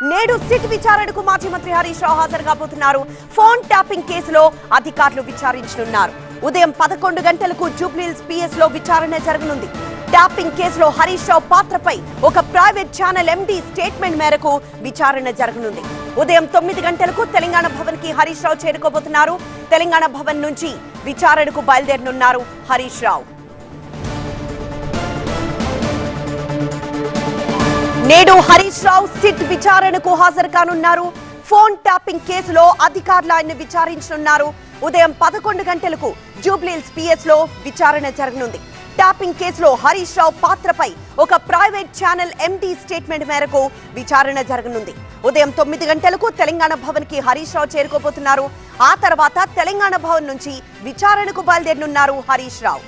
నేడు సిట్ విచారణకు మాజీ మంత్రి హరీష్ రావు హాజరు కాబోతున్నారు. ఫోన్ ట్యాపింగ్ కేసులో అధికారులు విచారించనున్నారు. ఉదయం 11 గంటలకు జూబ్లీహిల్స్ పిఎస్ లో విచారణ జరగనుంది. ట్యాపింగ్ కేసులో హరీష్ రావు పాత్రపై ఒక ప్రైవేట్ ఛానల్ ఎండీ స్టేట్మెంట్ మేరకు విచారణ జరగనుంది. ఉదయం 9 గంటలకు తెలంగాణ భవన్ కి హరీష్ రావు చేరుకోబోతున్నారు. తెలంగాణ భవన్ నుంచి విచారణకు బయలుదేరనున్నారు హరీష్ రావు. నేడు హరీష్ రావు సిట్ విచారణకు హాజరు కానున్నారు. ఫోన్ ట్యాపింగ్ కేసులో అధికారులు ఆయన విచారించనున్నారు. ఉదయం 11 గంటలకు జూబ్లీహిల్స్ పిఎస్ లో విచారణ జరగనుంది. ట్యాపింగ్ కేసులో హరీష్ రావు పాత్రపై ఒక ప్రైవేట్ ఛానల్ ఎండీ స్టేట్మెంట్ మేరకు విచారణ జరగనుంది. ఉదయం 9 గంటలకు తెలంగాణ భవన్ కి హరీష్ రావు చేరుకోబోతున్నారు. ఆ తర్వాత తెలంగాణ భవన్ నుంచి విచారణకు బయలుదేరనున్నారు హరీష్ రావు.